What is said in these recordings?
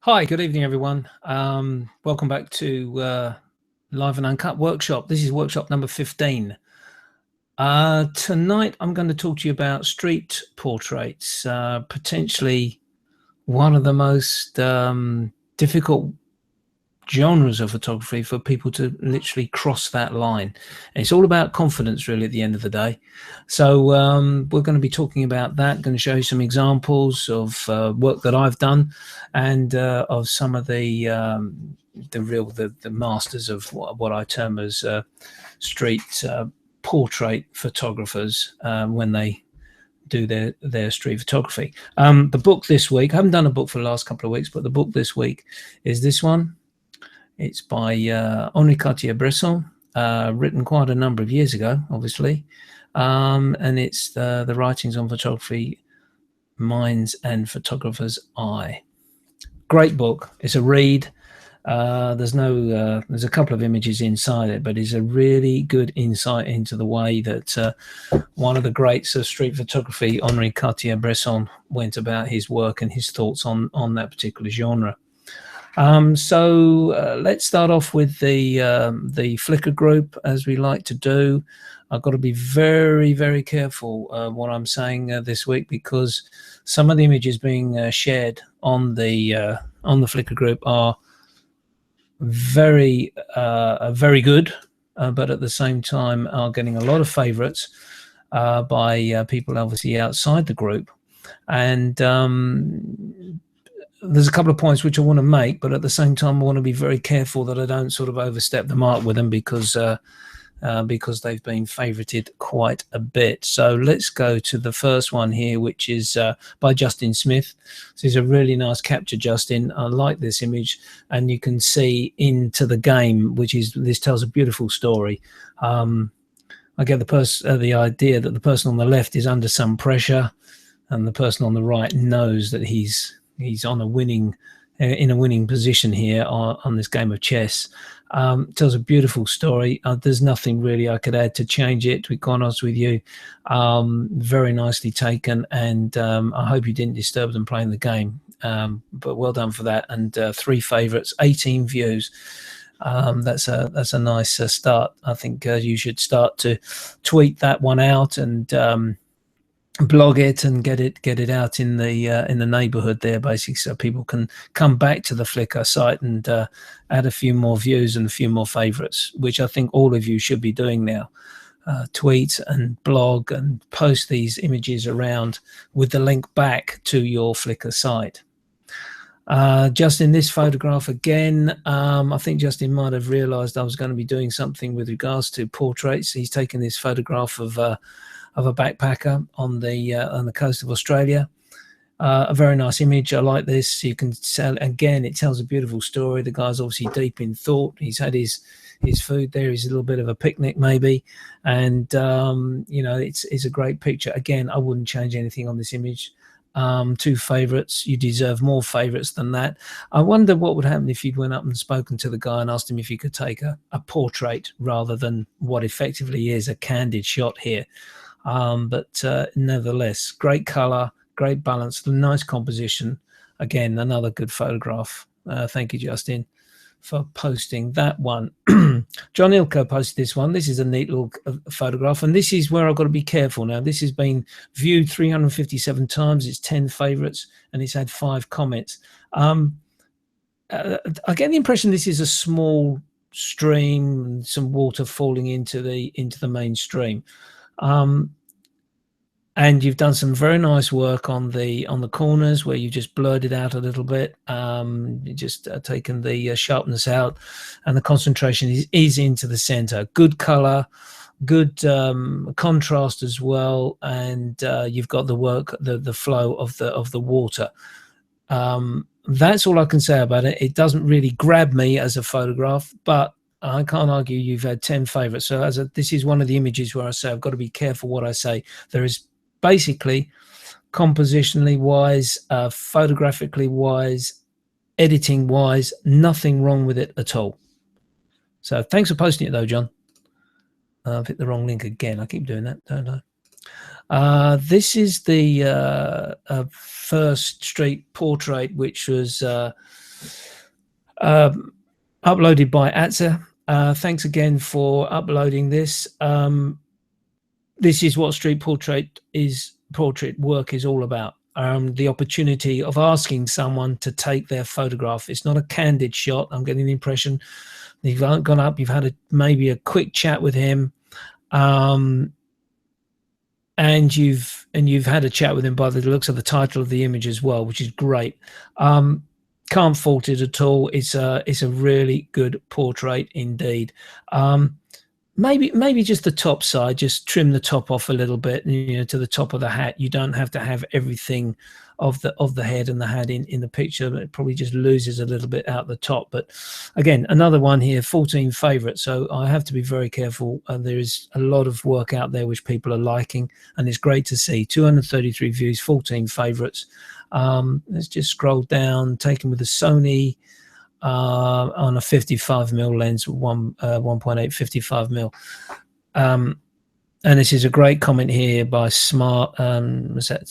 Hi, good evening, everyone. Welcome back to Live and Uncut Workshop. This is workshop number 15. Tonight, I'm going to talk to you about street portraits, potentially one of the most difficult genres of photography for people to literally cross that line. And it's all about confidence, really, at the end of the day. So we're going to be talking about that, going to show you some examples of work that I've done and of some of the masters of what I term as street portrait photographers when they do their street photography. The book this week, I haven't done a book for the last couple of weeks, but the book this week is this one. It's by Henri Cartier-Bresson, written quite a number of years ago, obviously, and it's the writings on photography, minds and photographer's eye. Great book. It's a read. There's a couple of images inside it, but it's a really good insight into the way that one of the greats of street photography, Henri Cartier-Bresson, went about his work and his thoughts on that particular genre. So let's start off with the Flickr group, as we like to do. I've got to be very, very careful what I'm saying this week, because some of the images being shared on the Flickr group are very good, but at the same time are getting a lot of favorites by people obviously outside the group. And there's a couple of points which I want to make, but at the same time I want to be very careful that I don't sort of overstep the mark with them, because they've been favorited quite a bit. So let's go to the first one here, which is by Justin Smith. This is a really nice capture, Justin. I like this image, and you can see into the game, this tells a beautiful story. I get the idea that the person on the left is under some pressure, and the person on the right knows that he's on in a winning position here on this game of chess. Tells a beautiful story. There's nothing really I could add to change it, to be quite honest with you. Very nicely taken, and I hope you didn't disturb them playing the game. But well done for that. And 3 favorites, 18 views. That's a nice start. I think you should start to tweet that one out and blog it and get it out in the neighborhood there, basically, so people can come back to the Flickr site and add a few more views and a few more favorites, which I think all of you should be doing now. Tweet and blog and post these images around with the link back to your Flickr site. Just in this photograph again, I think Justin might have realized I was going to be doing something with regards to portraits. He's taken this photograph of a backpacker on the coast of Australia. A very nice image. I like this. You can tell, again, it tells a beautiful story. The guy's obviously deep in thought. He's had his food there. He's a little bit of a picnic maybe, and it's a great picture. Again, I wouldn't change anything on this image. 2 favorites. You deserve more favorites than that. I wonder what would happen if you'd went up and spoken to the guy and asked him if he could take a portrait rather than what effectively is a candid shot here. But nevertheless, great color, great balance, nice composition. Again, another good photograph. Thank you, Justin, for posting that one. John Ilko posted this one. This is a neat little photograph, and this is where I've got to be careful now. This has been viewed 357 times. It's 10 favorites, and it's had 5 comments. I get the impression this is a small stream, some water falling into the main stream. And you've done some very nice work on the corners where you've just blurred it out a little bit. You just taken the sharpness out, and the concentration is into the center. Good color, good contrast as well, and you've got the flow of the water. That's all I can say about it. It doesn't really grab me as a photograph, but I can't argue you've had 10 favorites. So this is one of the images where I say I've got to be careful what I say. There is basically, compositionally wise, photographically wise, editing wise, nothing wrong with it at all. So thanks for posting it though, John. I've hit the wrong link again. I keep doing that, don't I? This is the first street portrait, which was Uploaded by Atza. Thanks again for uploading this. This is what street portrait work is all about. The opportunity of asking someone to take their photograph. It's not a candid shot. I'm getting the impression you've gone up, you've had maybe a quick chat with him, and you've had a chat with him by the looks of the title of the image as well, which is great. Can't fault it at all. It's a really good portrait indeed. Maybe just the top side, just trim the top off a little bit, to the top of the hat. You don't have to have everything of the head and the hat in the picture. It probably just loses a little bit out the top. But again, another one here, 14 favorites. So I have to be very careful. There is a lot of work out there which people are liking, and it's great to see 233 views, 14 favorites. Let's just scroll down. Taken with the Sony on a 55mm lens, 1.8 55mm. And this is a great comment here by Smart, Smila,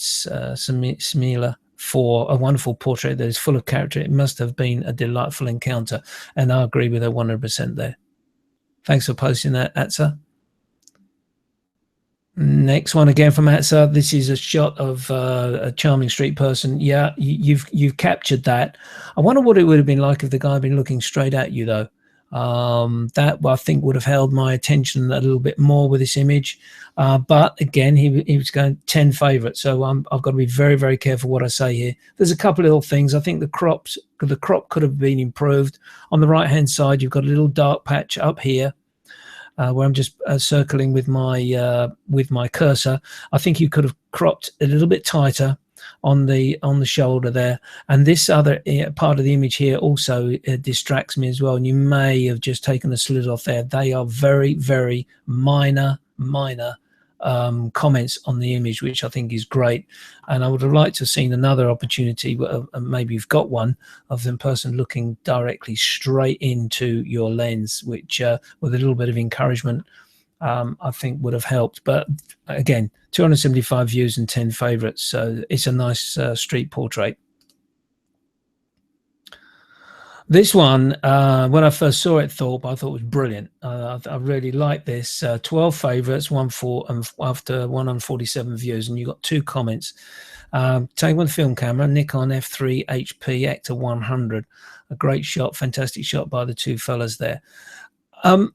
for a wonderful portrait that is full of character. It must have been a delightful encounter. And I agree with her 100% there. Thanks for posting that, Atza. Next one again from Atza. This is a shot of a charming street person. Yeah, you've captured that. I wonder what it would have been like if the guy had been looking straight at you, though. That I think would have held my attention a little bit more with this image. But again, he was going 10 favorites. So I've got to be very, very careful what I say here. There's a couple of little things. I think the crop could have been improved. On the right-hand side, you've got a little dark patch up here. Where I'm just circling with my cursor. I think you could have cropped a little bit tighter on the shoulder there, and this other part of the image here also distracts me as well, and you may have just taken a slit off there. They are very, very minor comments on the image, which I think is great. And I would have liked to have seen another opportunity, maybe you've got one, of the person looking directly straight into your lens, which with a little bit of encouragement, I think would have helped. But again, 275 views and 10 favorites, so it's a nice street portrait. This one, when I first saw it, Thorpe, I thought it was brilliant. I really like this. 12 favorites, after 147 views, and you got 2 comments. Taken with film camera, Nikon F3 HP Ecta 100. A great shot, fantastic shot by the 2 fellas there. I'm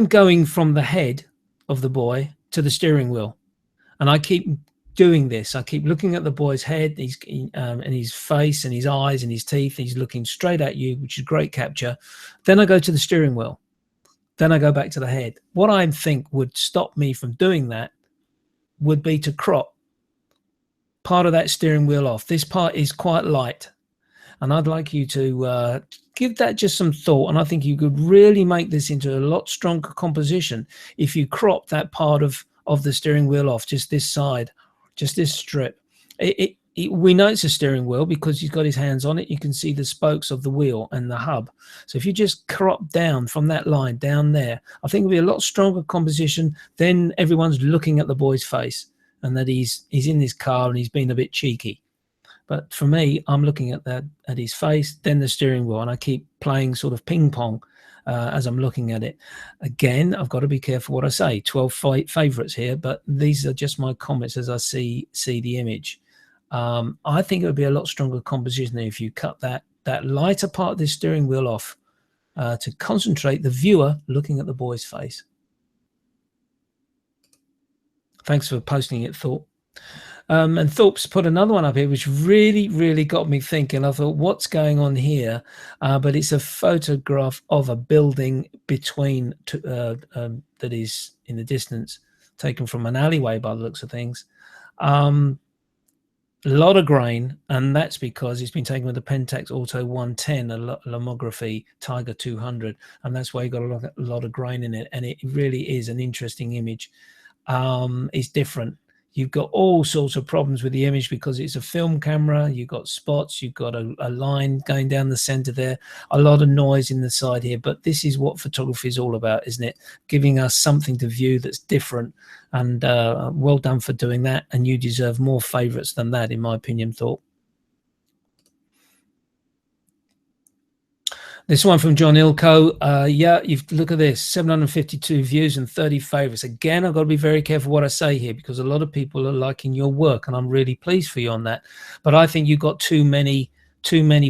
going from the head of the boy to the steering wheel, and I keep doing this. I keep looking at the boy's head, and his face and his eyes and his teeth. He's looking straight at you, which is great capture. Then I go to the steering wheel. Then I go back to the head. What I think would stop me from doing that would be to crop part of that steering wheel off. This part is quite light, and I'd like you to give that just some thought. And I think you could really make this into a lot stronger composition if you crop that part of the steering wheel off, just this side, just this strip. We know it's a steering wheel because he's got his hands on it. You can see the spokes of the wheel and the hub. So if you just crop down from that line down there, I think it'll be a lot stronger composition. Then everyone's looking at the boy's face and that he's in his car and he's been a bit cheeky. But for me, I'm looking at his face, then the steering wheel, and I keep playing sort of ping pong as I'm looking at it. Again, I've got to be careful what I say. 12 favorites here, but these are just my comments as I see the image. I think it would be a lot stronger composition if you cut that lighter part of the steering wheel off to concentrate the viewer looking at the boy's face. Thanks for posting it, Thorpe. And Thorpe's put another one up here, which really, really got me thinking. I thought, what's going on here? But it's a photograph of a building between that is in the distance, taken from an alleyway by the looks of things. A lot of grain, and that's because it's been taken with the Pentax Auto 110, a lomography Tiger 200, and that's why you got a lot of grain in it. And it really is an interesting image. It's different. You've got all sorts of problems with the image because it's a film camera. You've got spots. You've got a line going down the center there. A lot of noise in the side here. But this is what photography is all about, isn't it? Giving us something to view that's different. And well done for doing that. And you deserve more favorites than that, in my opinion, Thorpe. This one from John Ilko. Yeah, look at this, 752 views and 30 favorites. Again, I've got to be very careful what I say here because a lot of people are liking your work, and I'm really pleased for you on that. But I think you've got too many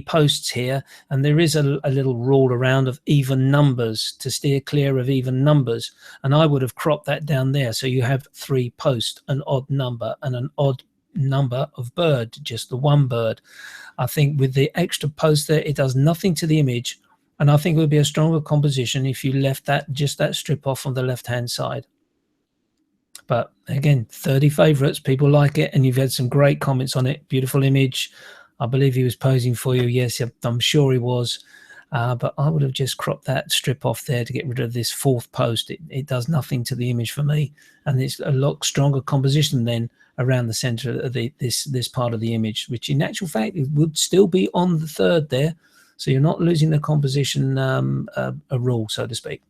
posts here, and there is a little rule around of even numbers to steer clear of even numbers, and I would have cropped that down there. So you have 3 posts, an odd number and an odd number of bird, just the one bird. I think with the extra post there, it does nothing to the image. And I think it would be a stronger composition if you left just that strip off on the left-hand side. But again, 30 favorites, people like it, and you've had some great comments on it. Beautiful image. I believe he was posing for you. Yes, I'm sure he was. But I would have just cropped that strip off there to get rid of this 4th post. It does nothing to the image for me, and it's a lot stronger composition then around the center of this part of the image, which in actual fact it would still be on the 3rd there. So you're not losing the composition a rule, so to speak.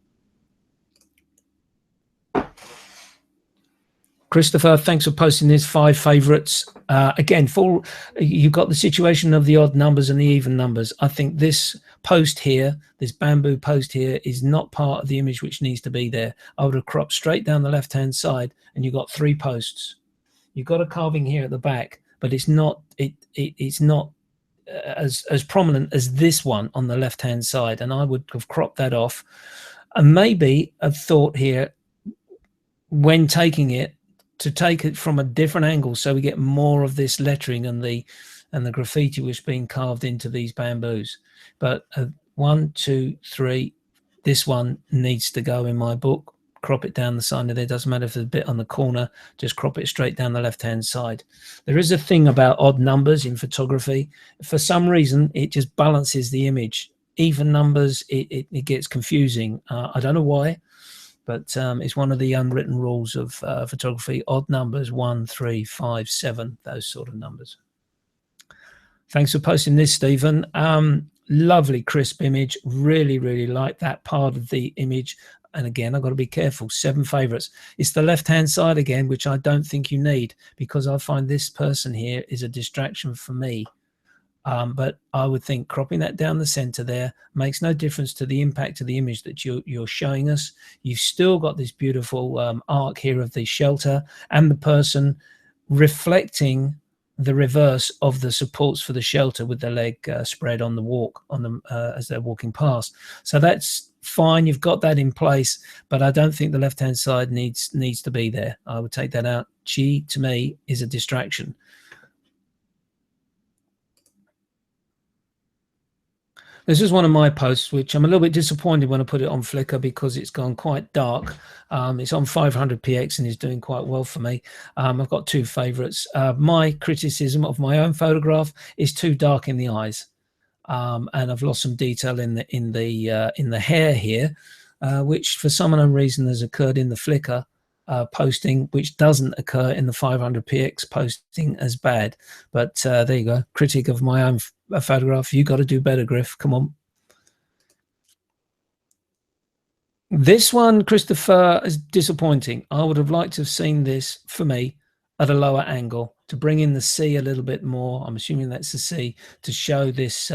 Christopher, thanks for posting this. 5 favorites. Again, you've got the situation of the odd numbers and the even numbers. I think this post here, this bamboo post here, is not part of the image which needs to be there. I would have cropped straight down the left-hand side, and you've got 3 posts. You've got a carving here at the back, but it's not as prominent as this one on the left-hand side, and I would have cropped that off, and maybe have thought here when taking it to take it from a different angle so we get more of this lettering and the graffiti which is being carved into these bamboos. But 1, 2, 3, this one needs to go in my book. Crop it down the side of there. Doesn't matter if there's a bit on the corner, just crop it straight down the left-hand side. There is a thing about odd numbers in photography. For some reason, it just balances the image. Even numbers, it gets confusing. I don't know why, but it's one of the unwritten rules of photography. Odd numbers, 1, 3, 5, 7, those sort of numbers. Thanks for posting this, Stephen. Lovely crisp image. Really, really like that part of the image. And again, I've got to be careful. 7 favorites. It's the left-hand side again, which I don't think you need, because I find this person here is a distraction for me. But I would think cropping that down the center there makes no difference to the impact of the image that you're showing us. You've still got this beautiful arc here of the shelter and the person reflecting the reverse of the supports for the shelter with the leg spread on the walk as they're walking past. So that's fine. You've got that in place, but I don't think the left-hand side needs to be there. I would take that out. She, to me, is a distraction. This is one of my posts, which I'm a little bit disappointed when I put it on Flickr because it's gone quite dark. It's on 500px and is doing quite well for me. I've got 2 favorites. My criticism of my own photograph is too dark in the eyes, and I've lost some detail in the hair here, which for some unknown reason has occurred in the Flickr posting, which doesn't occur in the 500px posting as bad. But there you go. Critic of my own photograph. You got to do better, Griff. Come on. This one, Christopher, is disappointing. I would have liked to have seen this, for me, at a lower angle to bring in the sea a little bit more. I'm assuming that's the sea, to show this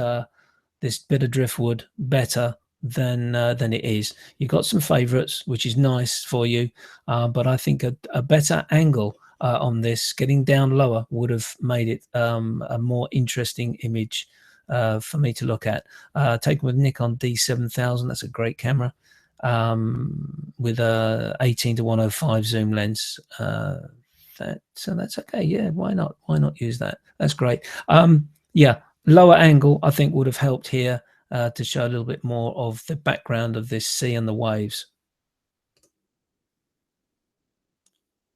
this bit of driftwood better than it is. You've got some favorites, which is nice for you, but I think a better angle on this, getting down lower, would have made it a more interesting image for me to look at. Taken with Nikon D7000, that's a great camera, with a 18-105 zoom lens. So that's okay. Yeah, why not use that? That's great. Yeah, lower angle I think would have helped here to show a little bit more of the background of this sea and the waves.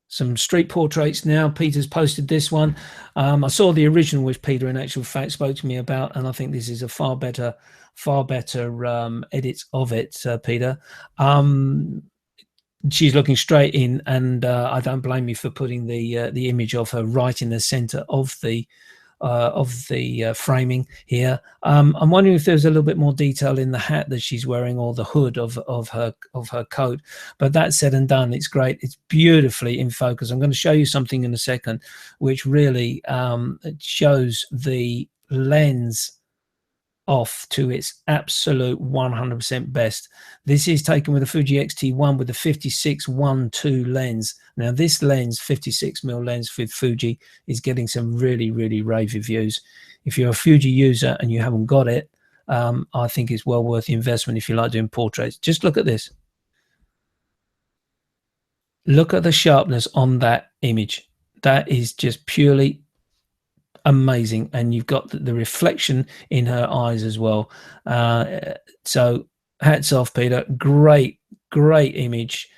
Some street portraits now. Peter's posted this one. I saw the original, which Peter in actual fact spoke to me about, and I think this is a far better edit of it, Peter. She's looking straight in, and I don't blame you for putting the image of her right in the center of the framing here. I'm wondering if there's a little bit more detail in the hat that she's wearing, or the hood of her coat. But that said and done, it's great. It's beautifully in focus. I'm going to show you something in a second, which really shows the lens off to its absolute 100% best. This is taken with a Fuji X-T1 with the 56-1.2 lens. Now this lens, 56mm lens with Fuji, is getting some really, really rave reviews. If you're a Fuji user and you haven't got it, I think it's well worth the investment if you like doing portraits. Just look at this. Look at the sharpness on that image. That is just purely amazing, and you've got the reflection in her eyes as well. So hats off, Peter. Great image,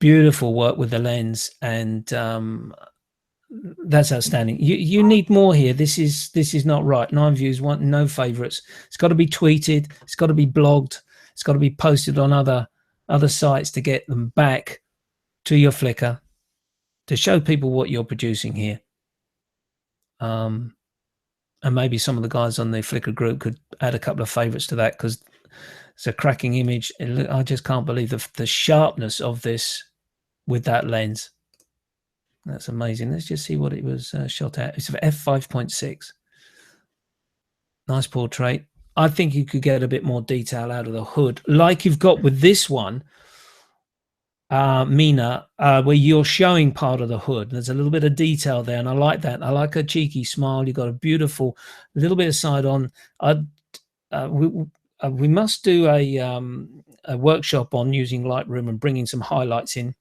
beautiful work with the lens, and that's outstanding. You need more here. This is not right. 9 views, no favorites. It's got to be tweeted, it's got to be blogged, it's got to be posted on other sites to get them back to your Flickr, to show people what you're producing here. And maybe some of the guys on the Flickr group could add a couple of favorites to that, because it's a cracking image. I just can't believe the sharpness of this with that lens. That's amazing. Let's just see what it was shot at. It's f5.6. Nice portrait. I think you could get a bit more detail out of the hood, like you've got with this one, Mina, where you're showing part of the hood. There's a little bit of detail there, and I like that. I like a cheeky smile. You've got a beautiful little bit of side on. We must do a workshop on using Lightroom and bringing some highlights in.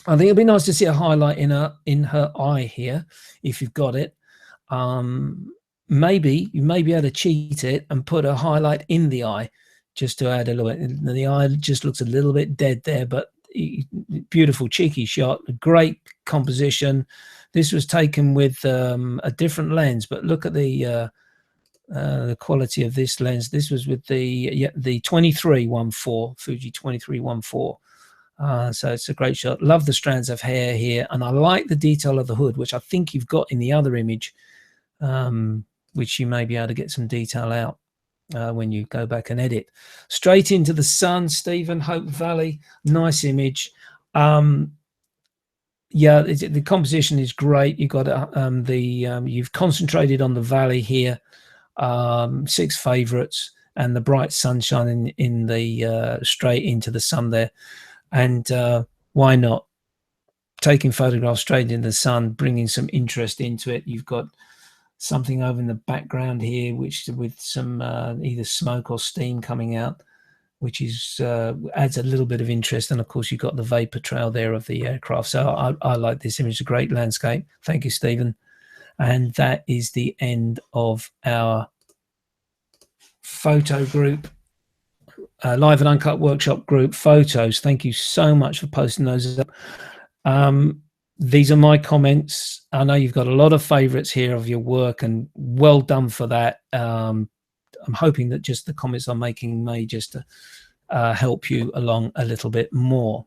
I think it'd be nice to see a highlight in her eye here, if you've got it. Maybe you may be able to cheat it and put a highlight in the eye, just to add a little bit. The eye just looks a little bit dead there, but beautiful cheeky shot, great composition. This was taken with a different lens, but look at the quality of this lens. This was with the 23-1.4, Fuji 23-1.4. So it's a great shot. Love the strands of hair here, and I like the detail of the hood, which I think you've got in the other image, which you may be able to get some detail out when you go back and edit. Straight into the sun, Stephen, Hope Valley, nice image. Yeah, the composition is great. You've got you've concentrated on the valley here, 6 favorites, and the bright sunshine in the straight into the sun there. And why not taking photographs straight in the sun, bringing some interest into it. You've got something over in the background here, which with some either smoke or steam coming out, which is adds a little bit of interest. And of course, you've got the vapor trail there of the aircraft. So I like this image. A great landscape. Thank you, Stephen. And that is the end of our photo group, live and uncut workshop group photos. Thank you so much for posting those up. These are my comments. I know you've got a lot of favorites here of your work, and well done for that. I'm hoping that just the comments I'm making may just help you along a little bit more.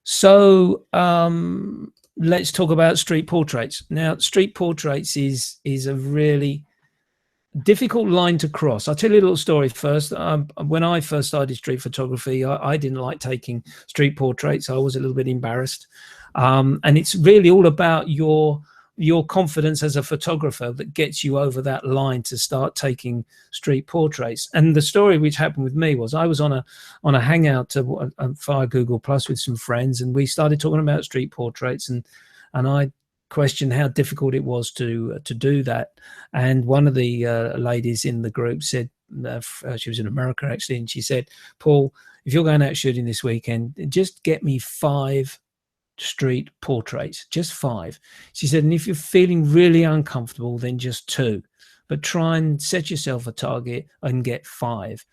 So let's talk about street portraits. Now, street portraits is a really difficult line to cross. I'll tell you a little story first. When I first started street photography, I didn't like taking street portraits. I was a little bit embarrassed. And it's really all about your confidence as a photographer that gets you over that line to start taking street portraits. And the story which happened with me was I was on a hangout via Google Plus with some friends, and we started talking about street portraits, and I questioned how difficult it was to do that. And one of the ladies in the group said, she was in America actually, and she said, Paul, if you're going out shooting this weekend, just get me 5 street portraits, just 5. She said, and if you're feeling really uncomfortable, then just 2, but try and set yourself a target and get 5.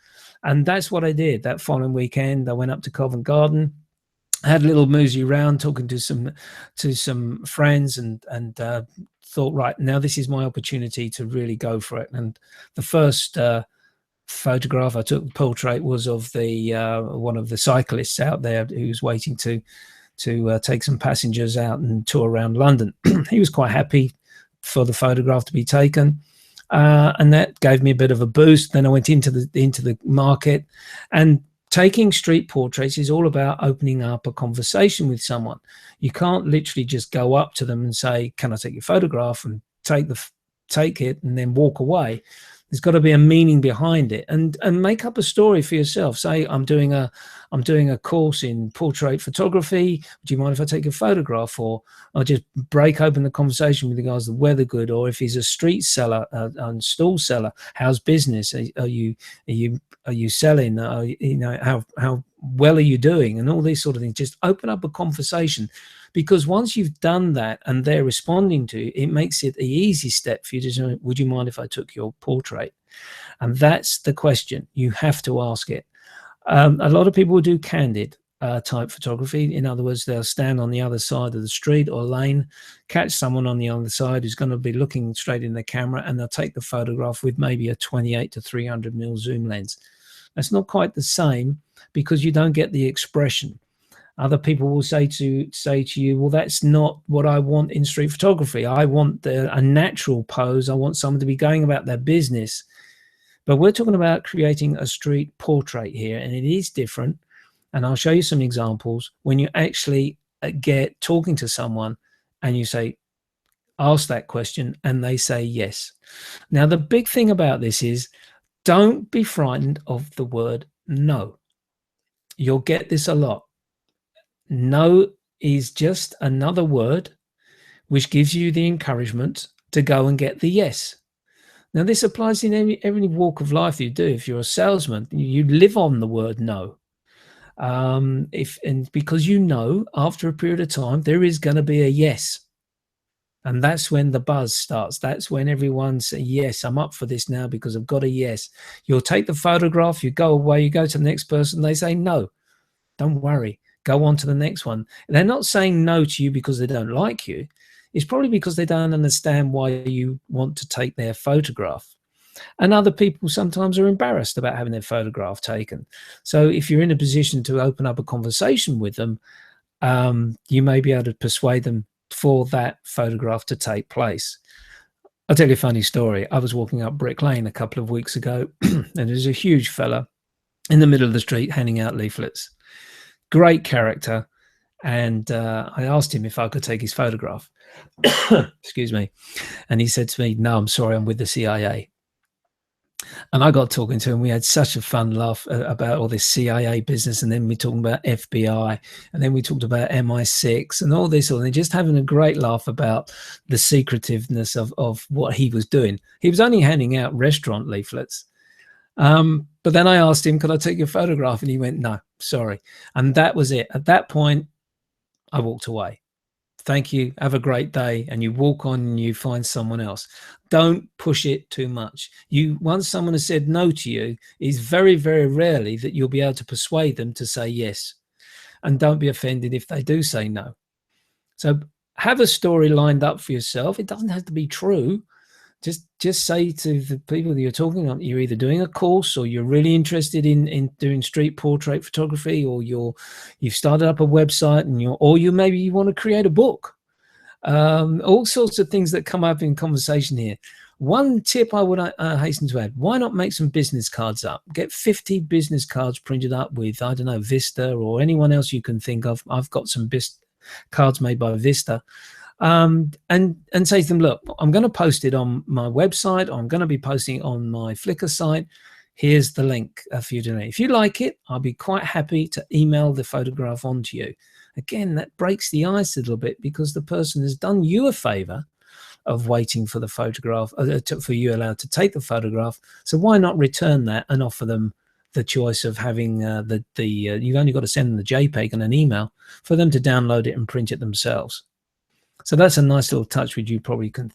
And that's what I did. That following weekend, I went up to Covent Garden, had a little moosey round, talking to some friends, and thought, right, now this is my opportunity to really go for it. And the first photograph I took, portrait, was of the one of the cyclists out there who was waiting to take some passengers out and tour around London. He was quite happy for the photograph to be taken, and that gave me a bit of a boost. Then I went into the market, and taking street portraits is all about opening up a conversation with someone. You can't literally just go up to them and say, "Can I take your photograph?" and take it and then walk away. There's got to be a meaning behind it, and make up a story for yourself. Say, I'm doing a course in portrait photography. Do you mind if I take a photograph? Or I'll just break open the conversation with the guys, the weather good, or if he's a street seller and stall seller, how's business? Are you selling? You know, how well are you doing? And all these sort of things. Just open up a conversation, because once you've done that and they're responding to it, it makes it the easy step for you to say, would you mind if I took your portrait? And that's the question. You have to ask it. A lot of people do candid type photography. In other words, they'll stand on the other side of the street or lane, catch someone on the other side who's going to be looking straight in the camera, and they'll take the photograph with maybe a 28 to 300 mm zoom lens. That's not quite the same, because you don't get the expression. Other people will say to you, well, that's not what I want in street photography. I want a natural pose. I want someone to be going about their business. But we're talking about creating a street portrait here, and it is different. And I'll show you some examples when you actually get talking to someone and you say, ask that question, and they say yes. Now, the big thing about this is, don't be frightened of the word no. You'll get this a lot. No is just another word which gives you the encouragement to go and get the yes. Now, this applies in every walk of life you do. If you're a salesman, you live on the word no. Because you know, after a period of time, there is going to be a yes. And that's when the buzz starts. That's when everyone says, yes, I'm up for this now because I've got a yes. You'll take the photograph, you go away, you go to the next person, they say no. Don't worry. Go on to the next one. They're not saying no to you because they don't like you. It's probably because they don't understand why you want to take their photograph. And other people sometimes are embarrassed about having their photograph taken. So if you're in a position to open up a conversation with them, you may be able to persuade them for that photograph to take place. I'll tell you a funny story. I was walking up Brick Lane a couple of weeks ago, and there's a huge fella in the middle of the street handing out leaflets. Great character. And I asked him if I could take his photograph. Excuse me. And he said to me, no, I'm sorry, I'm with the CIA. And I got talking to him. We had such a fun laugh about all this CIA business. And then we talked about FBI. And then we talked about MI6 and all this. And just having a great laugh about the secretiveness of what he was doing. He was only handing out restaurant leaflets. But then I asked him, could I take your photograph? And he went, no, sorry. And that was it. At that point, I walked away. Thank you. Have a great day. And you walk on and you find someone else. Don't push it too much. Once someone has said no to you, it's very, very rarely that you'll be able to persuade them to say yes. And don't be offended if they do say no. So have a story lined up for yourself. It doesn't have to be true. Just say to the people that you're talking to, you're either doing a course or you're really interested in doing street portrait photography, or you've started up a website, and maybe you want to create a book. All sorts of things that come up in conversation here. One tip I would hasten to add: why not make some business cards up? Get 50 business cards printed up with, I don't know, Vista or anyone else you can think of. I've got some cards made by Vista. And say to them, look, I'm going to post it on my website, or I'm going to be posting it on my Flickr site. Here's the link for you to know. If you like it, I'll be quite happy to email the photograph on to you. Again, that breaks the ice a little bit, because the person has done you a favor of waiting for the photograph, for you allowed to take the photograph. So why not return that and offer them the choice of having you've only got to send them the JPEG and an email for them to download it and print it themselves. So that's a nice little touch which you probably could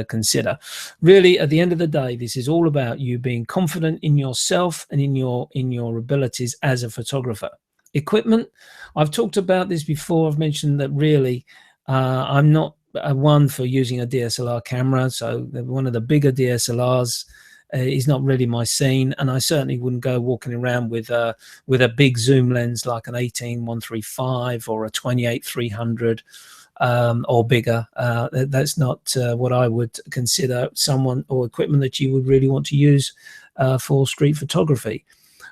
consider. Really, at the end of the day, this is all about you being confident in yourself and in your abilities as a photographer. Equipment, I've talked about this before. I've mentioned that really I'm not one for using a DSLR camera. So one of the bigger DSLRs is not really my scene, and I certainly wouldn't go walking around with a big zoom lens like an 18-135 or a 28-300. Or bigger. That's not what I would consider someone or equipment that you would really want to use for street photography.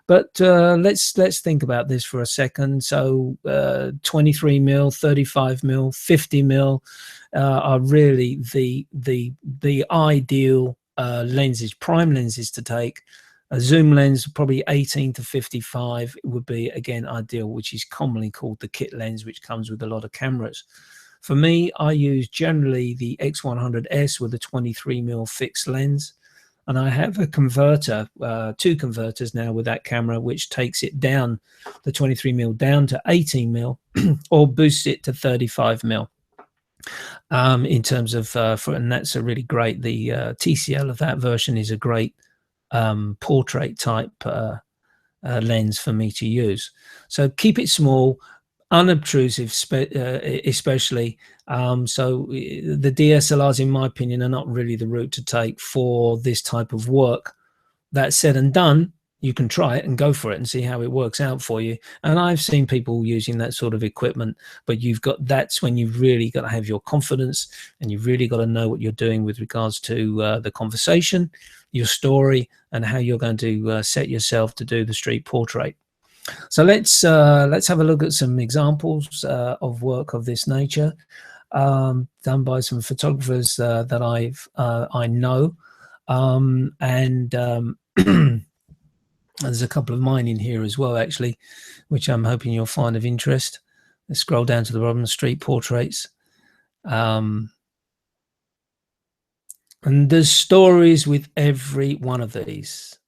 But let's think about this for a second. So 23mm, 35mm, 50mm are really the ideal lenses, prime lenses to take. A zoom lens, probably 18 to 55 would be, again, ideal, which is commonly called the kit lens, which comes with a lot of cameras. For me, I use generally the X100S with a 23mm fixed lens. And I have a converter, two converters now with that camera, which takes it down, the 23mm down to 18mm or boosts it to 35mm. In terms of, and that's a really great, the TCL of that version is a great portrait type lens for me to use. So keep it small, unobtrusive, especially. So the DSLRs, in my opinion, are not really the route to take for this type of work. That said and done, you can try it and go for it and see how it works out for you. And I've seen people using that sort of equipment, but that's when you've really got to have your confidence, and you've really got to know what you're doing with regards to the conversation, your story, and how you're going to set yourself to do the street portrait. So let's have a look at some examples of work of this nature, done by some photographers that I know, and there's a couple of mine in here as well, actually, which I'm hoping you'll find of interest. Let's scroll down to the bottom, street portraits. And there's stories with every one of these.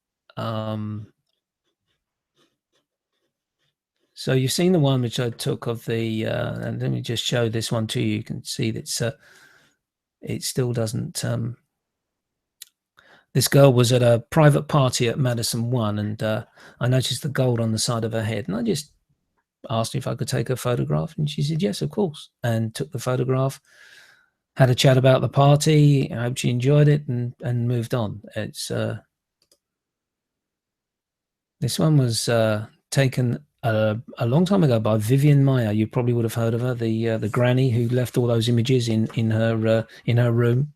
So you've seen the one which I took of the, and let me just show this one to you. You can see that it still doesn't, this girl was at a private party at Madison 1, and I noticed the gold on the side of her head, and I just asked if I could take a photograph, and she said, yes, of course, and took the photograph, had a chat about the party. I hope she enjoyed it, and moved on. It's this one was taken a long time ago by Vivian Meyer. You probably would have heard of her, the granny who left all those images in her room.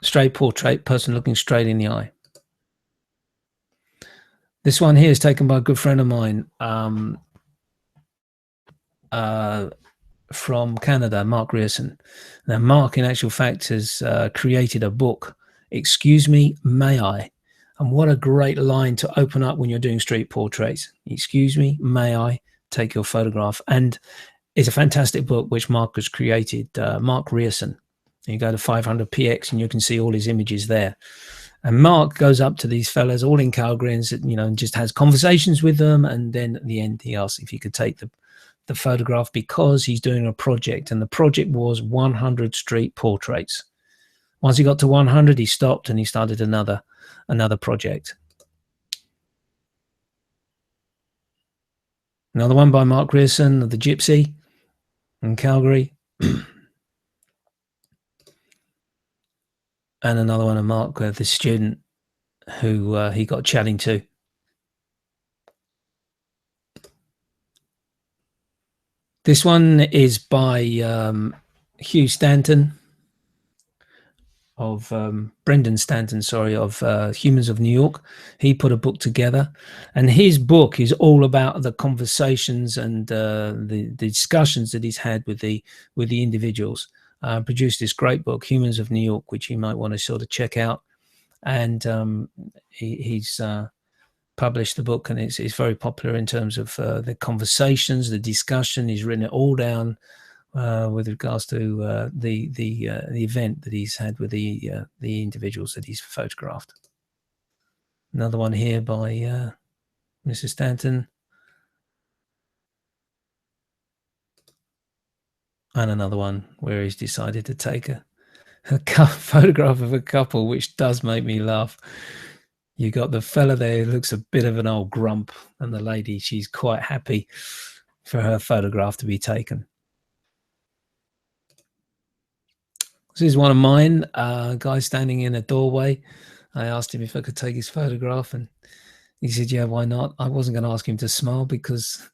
Straight portrait, person looking straight in the eye. This one here is taken by a good friend of mine from Canada, Mark Grierson. Now, Mark, in actual fact, has created a book, Excuse Me, May I? And what a great line to open up when you're doing street portraits. Excuse me, may I take your photograph? And it's a fantastic book which Mark has created, Mark Grierson. You go to 500px and you can see all his images there. And Mark goes up to these fellas all in Calgary and just has conversations with them. And then at the end, he asks if he could take the photograph, because he's doing a project, and the project was 100 street portraits. Once he got to 100, he stopped and he started another project. Another one by Mark Grierson of the Gypsy in Calgary. And another one of Mark, the student who he got chatting to. This one is by Hugh Stanton of Brendan Stanton, sorry, of Humans of New York. He put a book together, and his book is all about the conversations and the discussions that he's had with the individuals. Produced this great book, Humans of New York, which you might want to sort of check out. And he's published the book, and it's very popular in terms of the conversations, the discussion. He's written it all down with regards to the event that he's had with the individuals that he's photographed. Another one here by Mr. Stanton. And another one where he's decided to take a photograph of a couple, which does make me laugh. You got the fella there who looks a bit of an old grump, and the lady, she's quite happy for her photograph to be taken. This is one of mine, a guy standing in a doorway. I asked him if I could take his photograph, and he said, yeah, why not? I wasn't going to ask him to smile because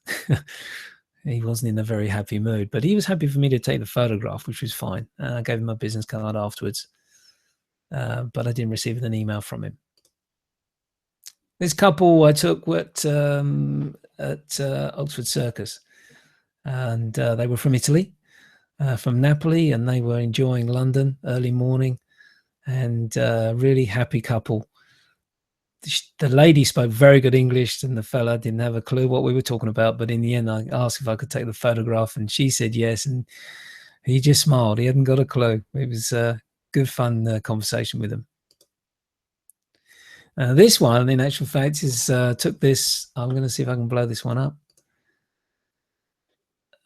he wasn't in a very happy mood, but he was happy for me to take the photograph, which was fine. I gave him my business card afterwards, but I didn't receive an email from him. This couple I took at Oxford Circus, and they were from Italy, from Napoli, and they were enjoying London early morning. and really happy couple. The lady spoke very good English, and the fella didn't have a clue what we were talking about. But in the end, I asked if I could take the photograph, and she said yes. And he just smiled. He hadn't got a clue. It was a good, fun conversation with him. This one, in actual fact, is took this. I'm going to see if I can blow this one up.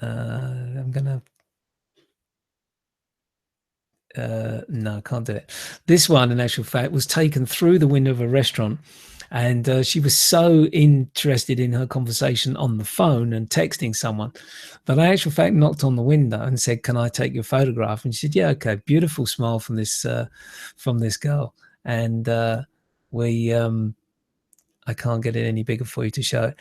I'm going to. No, I can't do it. This one, in actual fact, was taken through the window of a restaurant, and she was so interested in her conversation on the phone and texting someone that I actual fact knocked on the window and said, "Can I take your photograph?" And she said, "Yeah, okay." Beautiful smile from this girl, and I can't get it any bigger for you to show it,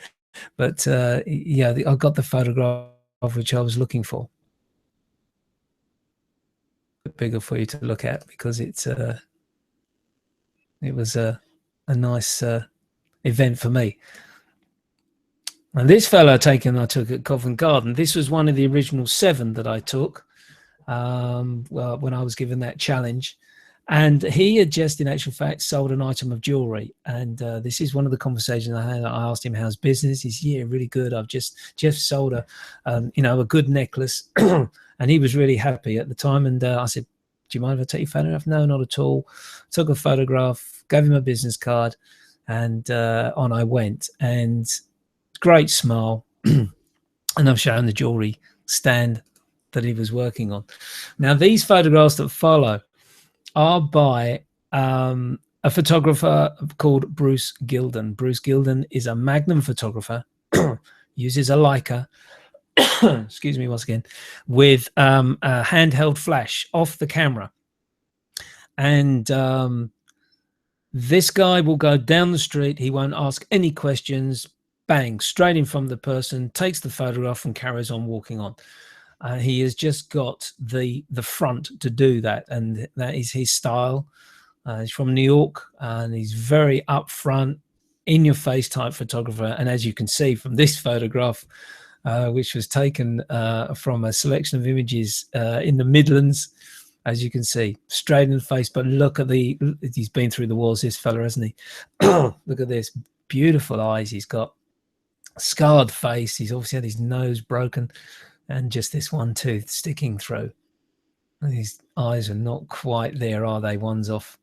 but yeah, I got the photograph which I was looking for. Bigger for you to look at because it was a nice event for me. And this fellow I took at Covent Garden. This was one of the original 7 that I took well, when I was given that challenge. And he had just, in actual fact, sold an item of jewelry. And this is one of the conversations I had. I asked him, "How's business?" He said, "Yeah, really good. I've just sold a good necklace." And he was really happy at the time. And I said, "Do you mind if I take your photograph?" "No, not at all." Took a photograph, gave him a business card, and on I went. And great smile. And I've shown the jewelry stand that he was working on. Now, these photographs that follow are by a photographer called Bruce Gilden. Bruce Gilden is a Magnum photographer, uses a Leica, excuse me once again, with a handheld flash off the camera. And this guy will go down the street. He won't ask any questions. Bang, straight in from the person, takes the photograph and carries on walking on. He has just got the front to do that, and that is his style. He's from New York, and he's very upfront, in-your-face type photographer. And as you can see from this photograph, which was taken from a selection of images in the Midlands, as you can see, straight in the face. But look at he's been through the wars, this fella, hasn't he? Look at this, beautiful eyes he's got, scarred face. He's obviously had his nose broken, and just this one tooth sticking through. And his eyes are not quite there, are they? One's off.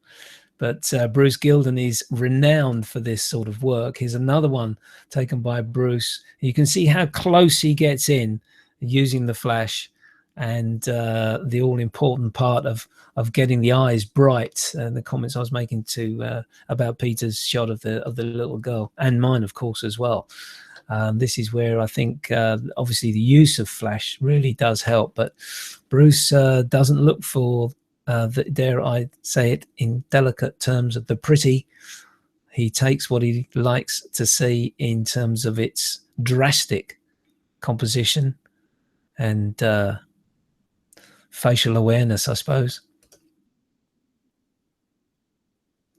But Bruce Gilden is renowned for this sort of work. Here's another one taken by Bruce. You can see how close he gets in using the flash, and the all-important part of getting the eyes bright. And the comments I was making to about Peter's shot of the little girl, and mine, of course, as well. This is where I think obviously the use of flash really does help, but Bruce doesn't look for, dare I say it in delicate terms, of the pretty. He takes what he likes to see in terms of its drastic composition and facial awareness, I suppose.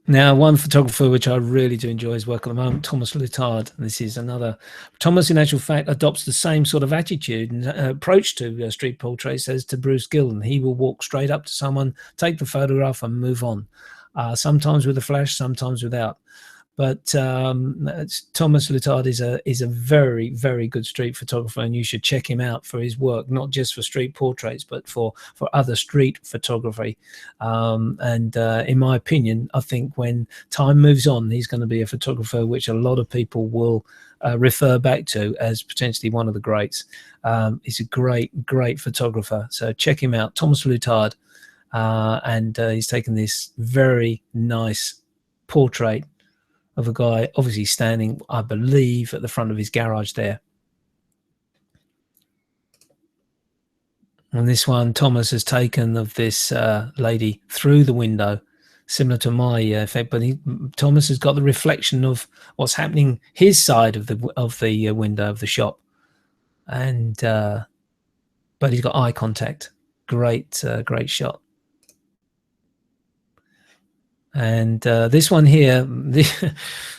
Now, one photographer which I really do enjoy his work at the moment, Thomas Lutard. This is another. Thomas, in actual fact, adopts the same sort of attitude and approach to street portraits as to Bruce Gilden. He will walk straight up to someone, take the photograph, and move on. Sometimes with a flash, sometimes without. But Thomas Lutard is a very, very good street photographer, and you should check him out for his work, not just for street portraits, but for other street photography. And in my opinion, I think when time moves on, he's going to be a photographer which a lot of people will refer back to as potentially one of the greats. He's a great, great photographer. So check him out, Thomas Lutard. And he's taken this very nice portrait of a guy obviously standing, I believe, at the front of his garage there. And this one Thomas has taken of this lady through the window, similar to my effect, but Thomas has got the reflection of what's happening his side of the window of the shop, and but he's got eye contact. Great shot. And this one here, this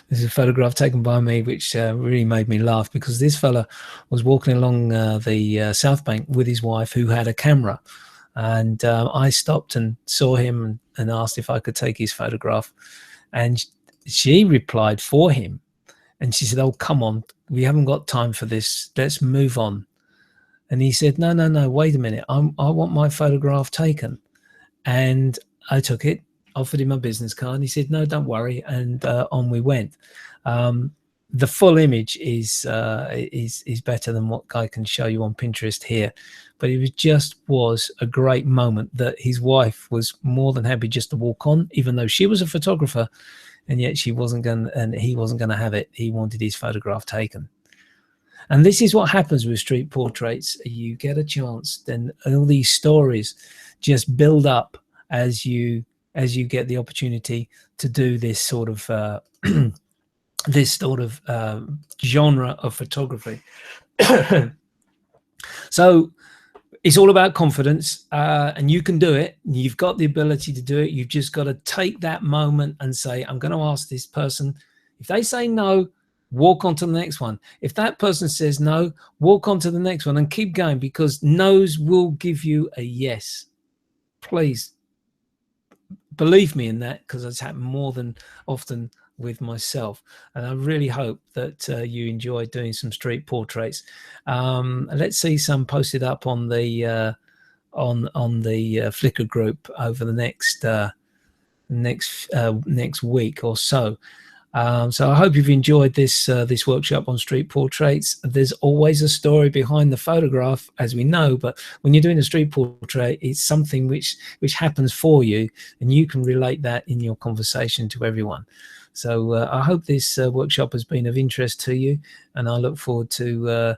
is a photograph taken by me, which really made me laugh, because this fella was walking along the South Bank with his wife, who had a camera. And I stopped and saw him and asked if I could take his photograph. And she replied for him. And she said, "Oh, come on, we haven't got time for this. Let's move on." And he said, no, wait a minute. I want my photograph taken. And I took it, offered him my business card. And he said, "No, don't worry." And on we went. The full image is better than what I can show you on Pinterest here, but it was a great moment that his wife was more than happy just to walk on, even though she was a photographer, and yet he wasn't going to have it. He wanted his photograph taken. And this is what happens with street portraits. You get a chance, then all these stories just build up as you get the opportunity to do this sort of genre of photography. So it's all about confidence, and you can do it. You've got the ability to do it. You've just got to take that moment and say, "I'm going to ask this person." If they say no, walk on to the next one. If that person says no, walk on to the next one and keep going, because no's will give you a yes. Please believe me in that, because it's happened more than often with myself. And I really hope that you enjoy doing some street portraits. Let's see some posted up on the Flickr group over the next week or so. So I hope you've enjoyed this workshop on street portraits. There's always a story behind the photograph, as we know, but when you're doing a street portrait, it's something which happens for you, and you can relate that in your conversation to everyone. So I hope this workshop has been of interest to you, and I look forward to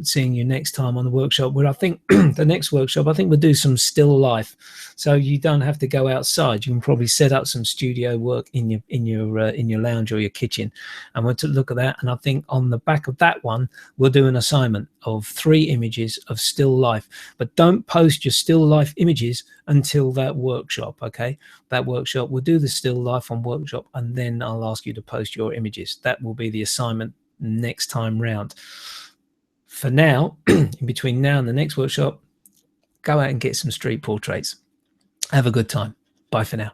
seeing you next time on the workshop, where I think the next workshop, I think we'll do some still life, so you don't have to go outside. You can probably set up some studio work in your lounge or your kitchen, and we'll look at that. And I think on the back of that one, we'll do an assignment of 3 images of still life. But don't post your still life images until that workshop. Okay, that workshop, we'll do the still life on workshop, and then I'll ask you to post your images. That will be the assignment next time round. For now, in between now and the next workshop, go out and get some street portraits. Have a good time. Bye for now.